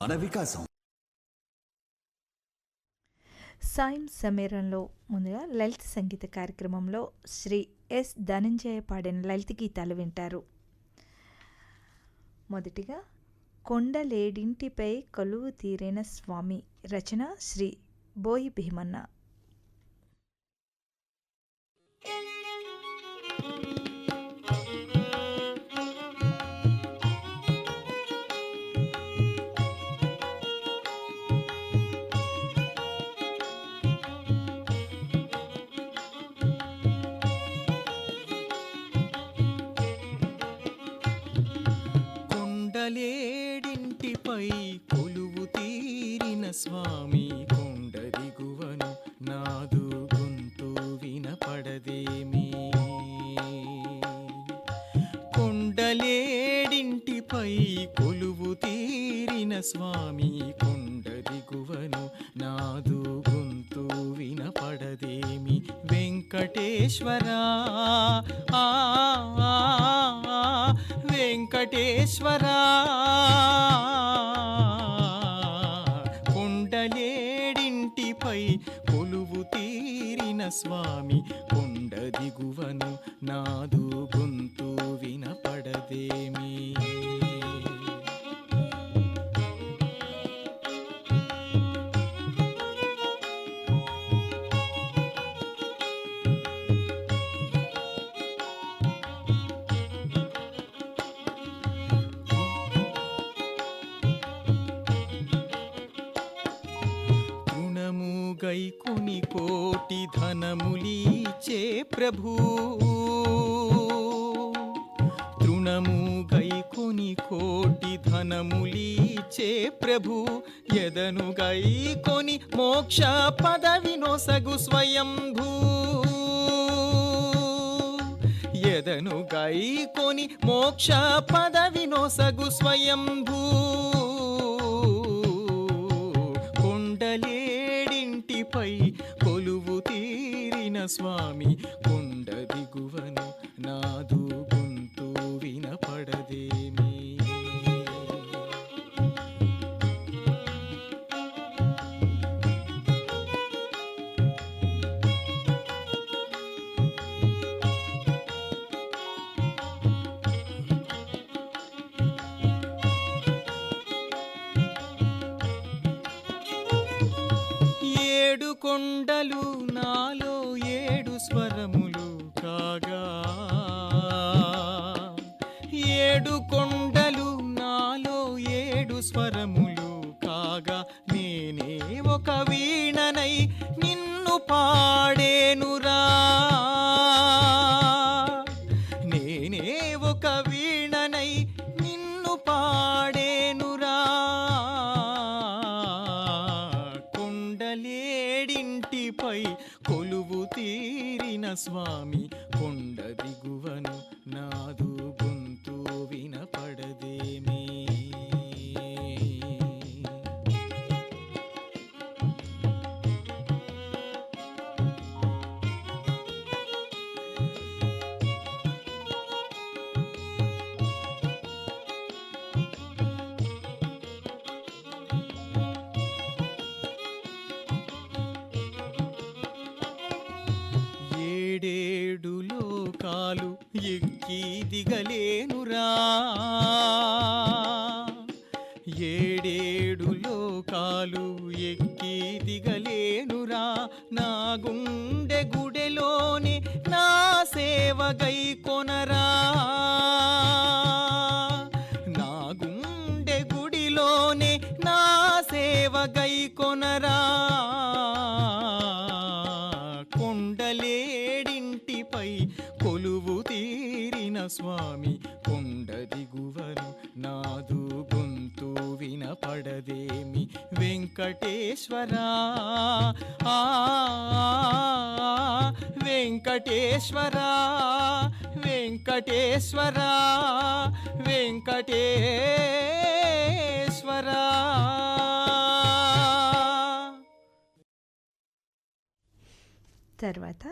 మన వికాసం. సాయం సమీరంలో ముందుగా లలిత సంగీత కార్యక్రమంలో శ్రీ ఎస్ ధనంజయ పాడిన లలిత గీతాలు వింటారు. మొదటిగా కొండలేడింటిపై కొలువు తీరిన స్వామి, రచన శ్రీ బోయి భీమన్న. కొండలేడింటిపై కొలువు తీరిన స్వామి, కొండ దిగువను నాదు గొంతు వినపడదేమి. కొండలేడింటిపై కొలువు తీరిన స్వామి, కొండ దిగువను నాదు గొంతు వినపడదేమి. వెంకటేశ్వరా ఆ వెంకటేశ్వరా, కొండలేడింటిపై కొలువు తీరిన స్వామి, కొండ దిగువను నాదు గొంతు వినపడదేమి. గైకొని కోటి ధనములీచే ప్రభూ, తృణము గైకొని కోటి ధనములీచే ప్రభు, ఎదను గైకొని మోక్ష పదవి నొసగు స్వయంభూ. ఎదను గైకొని మోక్ష పదవి నొసగు స్వయంభూ. కొండలేడింటిపై కొలువు తీరిన స్వామి, కొండ దిగువను నాదు గొంతు వినపడదేమి. ఏడు కొండలు నాలో ఏడు స్వరములు కాగా, ఏడు కొండలు నాలో ఏడు స్వరములు కాగా, నేనే ఒక వీణనై నిన్ను పాడేనురా. నేనే ఒక వీణనై నిన్ను పాడేనురా. కొండలేడింటిపై కొలువు తీరిన స్వామి, కొండ దిగువను నాదు గొంతు వినపడదేమి. ఏడేడు లోకాలు ఎక్కి దిగలేనురా. ఏడేడు లోకాలు ఎక్కి దిగలేనురా. నా గుండె గుడెలోనే నా సేవ గైకొనరా. నా గుండె గుడిలోనే నా సేవ గైకొనరా. కొండలేడింటిపై కొలువు తీరిన స్వామి, కొండ దిగువను నాదు గొంతు వినపడదేమి. వెంకటేశ్వరా ఆ వెంకటేశ్వరా, వెంకటేశ్వరా, వెంకటేశ్వరా. తర్వాత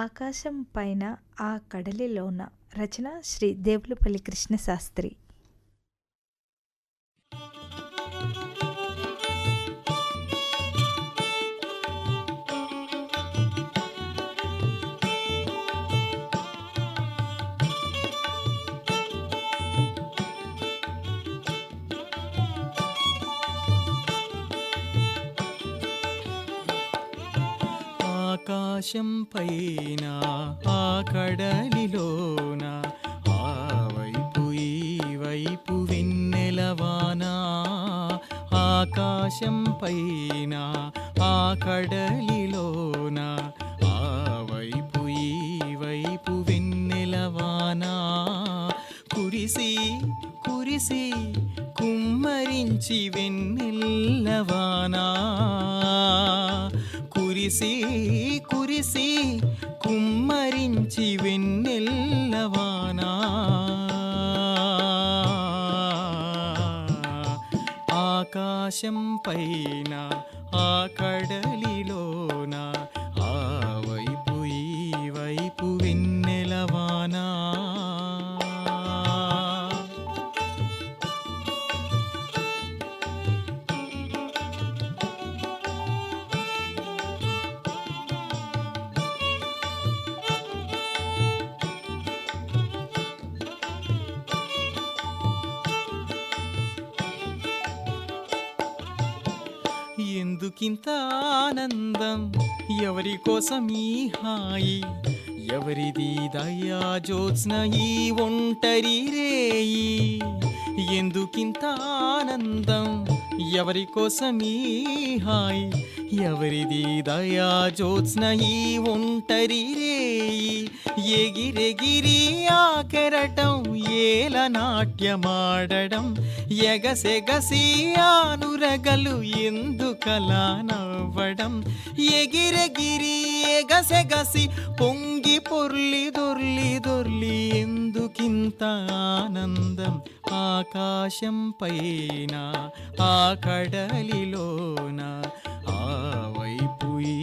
ఆకాశం పైన ఆ కడలిలోన, రచన శ్రీ దేవులపల్లి కృష్ణశాస్త్రి. ఆకాశం పైన ఆ కడలిలోన ఆ వైపు ఈ వైపు వెన్నెలవాన ఆకాశం పైన ఆ కడలిలోన ఆ వైపు ఈ వైపు వెన్నెలవాన కురిసి కురిసి కుమ్మరించి వెన్నెల్లవానా కురిసి కురిసి కుమ్మరించి వెన్నెల్లవానా ఆకాశం పైన ఆ కడలిలోన ఆ వైపు ఈ వైపు వెన్నెలవానా ఎందుకింత ఆనందం ఎవరి కోసం ఈ హాయి ఎవరిది దయా జ్యోత్స్న ఈ ఒంటరి రేయి ఎందుకింత ఆనందం ఎవరి కోసం ఈ హాయి ఎవరిది దయా జ్యోత్స్న ఈ ఒంటరి రేయి ఎగిరెగిరి ఆ కెరటం ఏల నాట్యమాడడం ఎగసెగసి ఆనురగలు ఎందుకలా నవ్వడం ఎగిరెగిరి ఎగసెగసి పొంగి పొర్లి దొర్లి దొర్లి ఎందుకింత ఆనందం ఆకాశం పైన ఆ కడలిలోన ఆ వైపు ఈ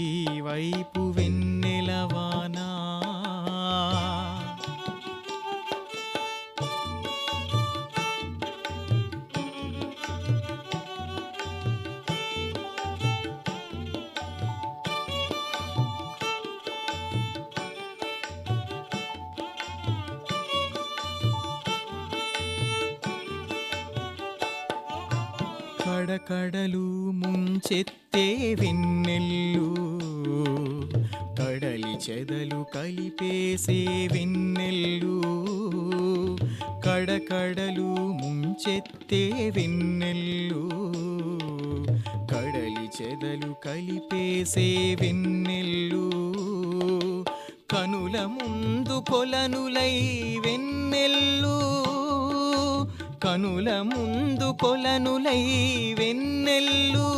వైపు వెన్నెలవానా కడకడలు ముంచెత్తే వెన్నెల్లు కడలి చెదలు కలిపేసే వెన్నెల్లు కడకడలు ముంచెత్తే వెన్నెల్లు కడలి చెదలు కలిపేసే వెన్నెల్లు కనుల ముందు కొలనులై వెన్నెల్లు కనుల ముందు కొలనులై వెన్నెల్లు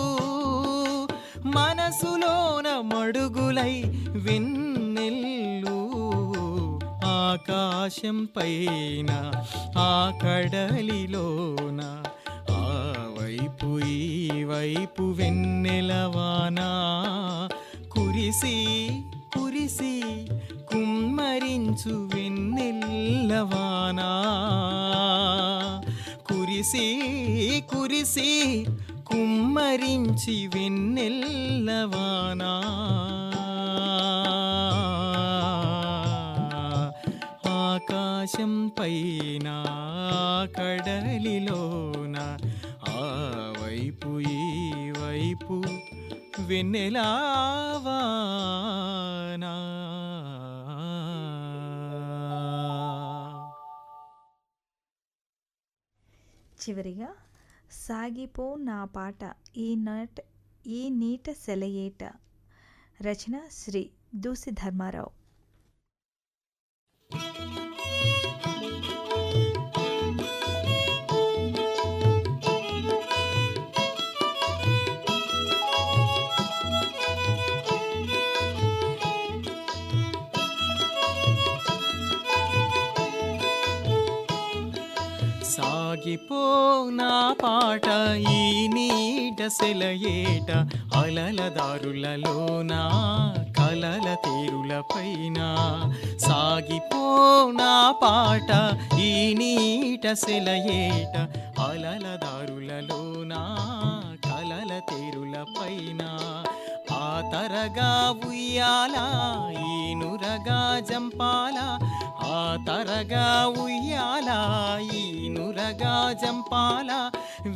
మనసులోన మడుగులై వెన్నెల్లు ఆకాశం పైన ఆ కడలిలోన ఆ వైపు ఈ వైపు వెన్నెలవానా కురిసి కురిసి కుమ్మరించు వెన్నెల్లవానా కురిసి కురిసి కుమ్మరించి వెన్నెల్లవానా ఆకాశం పైన కడలిలోన ఆ వైపు ఈ వైపు వెన్నెలవానా చివరిగా సాగిపో నా పాట ఈ నీట సెలయేట రచన శ్రీ దూసి ధర్మారావు. సాగిపో నా పాట ఈ నీట సెలయేట అలల దారులలోన కలల తీరుల పైన సాగిపో నా పాట ఈ నీట సెలయేట అలల దారులలోన కలల తీరుల పైన ఆ తరగా ఉయ్యాల ఈనురగా జంపాల ఆ తరగా ఉయ్యాల ఈనురగా జంపాల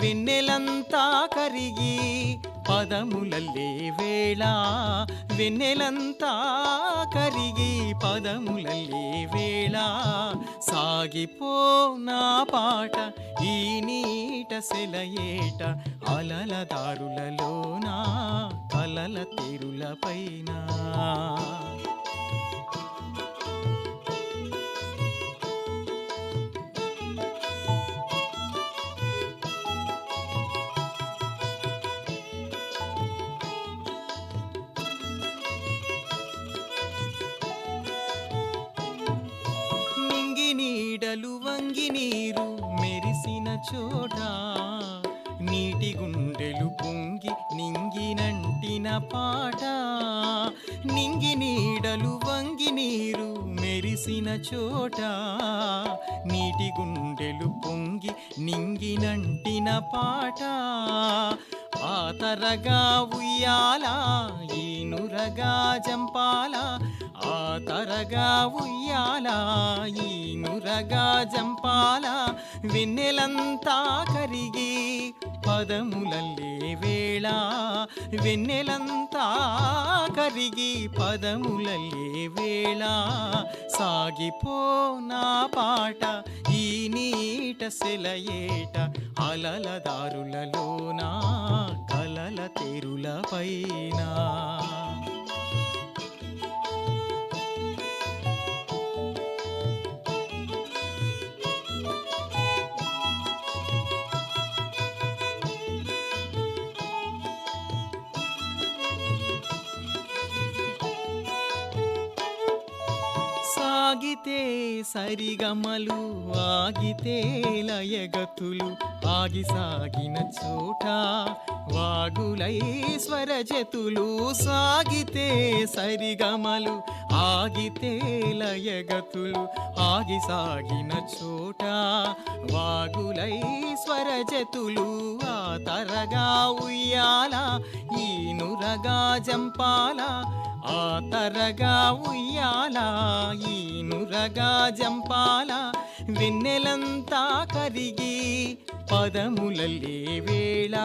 వెన్నెలంతా కరిగి పదములల్లే వేళ వెన్నెలంతా కరిగి పదములల్లే వేళ సాగిపో నా పాట ఈ నీట సెలయేట అలల దారులలోన కలల తీరుల పైన. నింగి నీడలు వంగి నీరు మెరిసిన చోట నీటి గుండెలు పొంగి నింగినంటిన పాట. నింగి నీడలు వంగి నీరు మెరిసిన చోట నీటి గుండెలు పొంగి నింగినంటిన పాట. ఆతరగా ఉయ్యాల ఈనురగా జంపాల ఆతరగా ఉయ్యాల ఈనురగా జంపాల వెన్నెలంతా కరిగి పదములల్లే వేళ వెన్నెలంతా కరిగి పదములల్లే వేళ సాగిపో నా పాట ఈ నీట సెలయేట అలల దారులలోన కలల తెరుల పైన. సాగితే సరిగమలు ఆగితే లయగతులు ఆగి సాగిన చోట వాగులై స్వరజతులు. సాగితే సరిగమలు ఆగితే లయగతులు ఆగి సాగిన చోట వాగులై స్వరజతులు. ఆ తరగా ఉయ్యాల ఈనురగా జంపాల ఆ తరగా ఉయ్యాల ఈనురగా జంపాల వెన్నెలంతా కరిగి పదములల్లే వేళ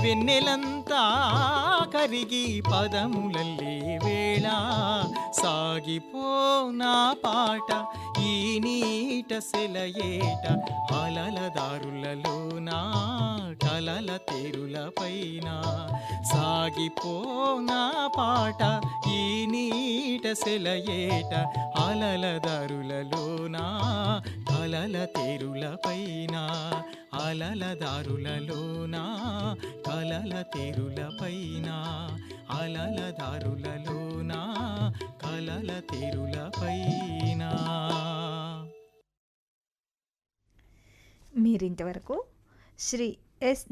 వెన్నెలంతా కరిగి పదములల్లే వేళ సాగిపో నా పాట ఈ నీట సెలయేట అలల దారులలోన కలల తెరుల పైన. సాగిపో నా పాట ఈ నీట సెలయేట అలల దారులలోన కలల తెరుల పైన అలల దారులలోన కలల తెరుల పైన అలల దారులలోన కలల తెరుల పైన. మీరింతవరకు శ్రీ ఎస్